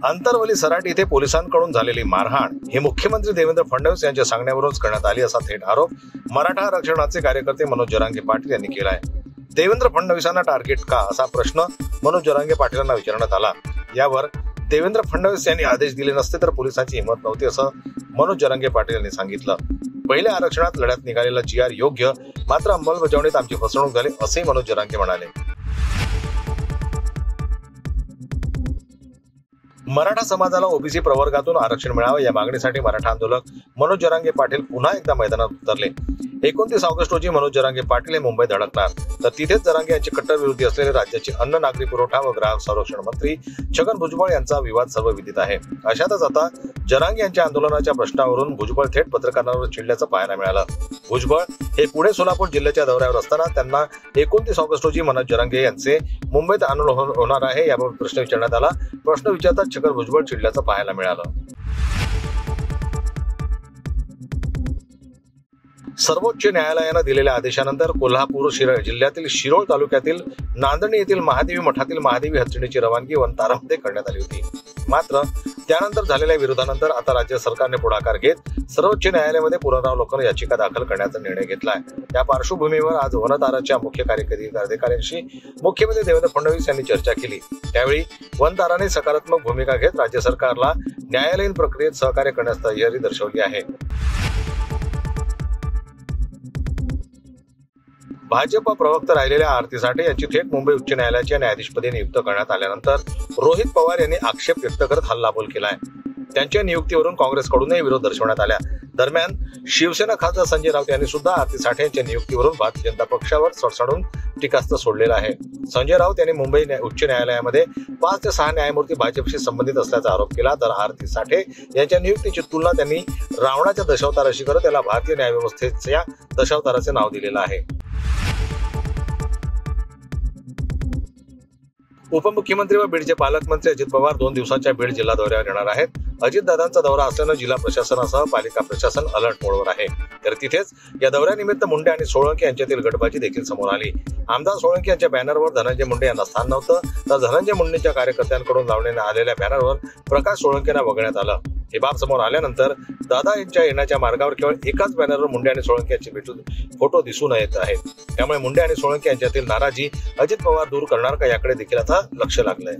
अंतरवली सराट इथे पोलिसांकडून झालेली मारहाण ही मुख्यमंत्री देवेंद्र फडणवीस यांच्या सांगण्यावरूनच करण्यात आली असा थेट आरोप मराठा आरक्षणाचे कार्यकर्ते मनोज जरांगे पाटील यांनी केला आहे। देवेंद्र फडणवीसांना टार्गेट का असा प्रश्न मनोज जरांगे पाटीलांना विचारण्यात आला। यावर देवेंद्र फडणवीस यांनी आदेश दिले नसते तर पोलिसांची हिंमत नव्हती असं मनोज जरांगे पाटील यांनी सांगितलं। पहिल्या आरक्षणात लढ्यात निघालेला GR योग्य, मात्र अंमलबजावणीत आमची फसवणूक झाली असेही मनोज जरांगे म्हणाले। मराठा समाजाला ओबीसी प्रवर्गातून आरक्षण मिळावं या मागणीसाठी मराठा आंदोलक मनोज जरांगे पाटील पुन्हा एकदा मैदानात उतरले। 29 ऑगस्ट रोजी मनोज जरांगे पाटील हे मुंबईत धडकणार, तर तिथेच जरांगे यांचे कट्टर विरोधी असलेले राज्याचे अन्न, नागरी पुरवठा व ग्राहक संरक्षण मंत्री छगन भुजबळ यांचा विवाद सर्व विदित आहे। अशातच आता जरांगे यांच्या आंदोलनाच्या प्रश्नावरून भुजबळ थेट पत्रकारांवर चिडल्याचं पाहायला मिळालं। भुजबळ हे पुणे सोलापूर जिल्ह्याच्या दौऱ्यावर असताना त्यांना 29 ऑगस्ट रोजी मनोज जरांगे यांचे मुंबईत आंदोलन होणार आहे याबाबत प्रश्न विचारण्यात आला। प्रश्न विचारताच छगन भुजबळ चिडल्याचं पाहायला मिळालं। सर्वोच्च न्यायालयाने दिलेल्या आदेशानंतर कोल्हापूर जिल्ह्यातील शिरोळ तालुक्यातील नांदणी येथील महादेवी मठातील महादेवी हत्तीची रवानगी वनतारामध्ये करण्यात आली होती। मात्र त्यानंतर झालेल्या विरोधानंतर आता राज्य सरकारने पुढाकार घेत सर्वोच्च न्यायालयामध्ये पुनरावलोकन याचिका दाखल करण्याचा निर्णय घेतलाय। या पार्श्वभूमीवर आज वनताराच्या मुख्य कार्यकारी अधिकाऱ्यांशी मुख्यमंत्री देवेंद्र फडणवीस यांनी चर्चा केली। त्यावेळी वनताराने सकारात्मक भूमिका घेत राज्य सरकारला न्यायालयीन प्रक्रियेत सहकार्य करण्यास तयारी दर्शवली आहे। भाजप प्रवक्ता राहिलेल्या आरती साठे यांची थेट मुंबई उच्च न्यायालयाच्या न्यायाधीशपदी नियुक्त करण्यात आल्यानंतर रोहित पवार यांनी आक्षेप व्यक्त करत हल्लाबोल केलाय। त्यांच्या नियुक्तीवरून काँग्रेसकडूनही विरोध दर्शवण्यात आला। दरम्यान शिवसेना खासदार संजय राऊत यांनी सुद्धा आरती साठे यांच्या नियुक्तीवरून भारतीय जनता पक्षावर सडसडून टीकास्त्र सोडलेलं आहे। संजय राऊत यांनी मुंबई उच्च न्यायालयामध्ये 5 ते 6 न्यायमूर्ती भाजपशी संबंधित असल्याचा आरोप केला, तर आरती साठे यांच्या नियुक्तीची तुलना त्यांनी रावणाच्या दशावताराशी करत त्याला भारतीय न्यायव्यवस्थेच्या दशावताराचे नाव दिलेलं आहे। उपमुख्यमंत्री व बीडचे पालकमंत्री अजित पवार 2 दिवसांच्या बीड जिल्हा दौऱ्यावर येणार आहेत। अजितदादांचा दौरा असल्यानं जिल्हा प्रशासनासह पालिका प्रशासन अलर्ट मोडवर आहे। तर तिथेच या दौऱ्यानिमित्त मुंडे आणि सोळंके यांच्यातील गटबाजी देखील समोर आली। आमदार सोळंके यांच्या बॅनरवर धनंजय मुंडे यांना स्थान नव्हतं, तर धनंजय मुंडेंच्या कार्यकर्त्यांकडून लावण्यात आलेल्या बॅनरवर प्रकाश सोळंकेंना वगळण्यात आलं। ही बाब समोर आल्यानंतर दादा यांच्या येण्याच्या मार्गावर केवळ एकाच बॅनरवर मुंडे आणि सोळंके यांचे फोटो दिसून येत आहेत। त्यामुळे मुंडे आणि सोळंके यांच्यातील नाराजी अजित पवार दूर करणार का याकडे देखील आता लक्ष लागलंय।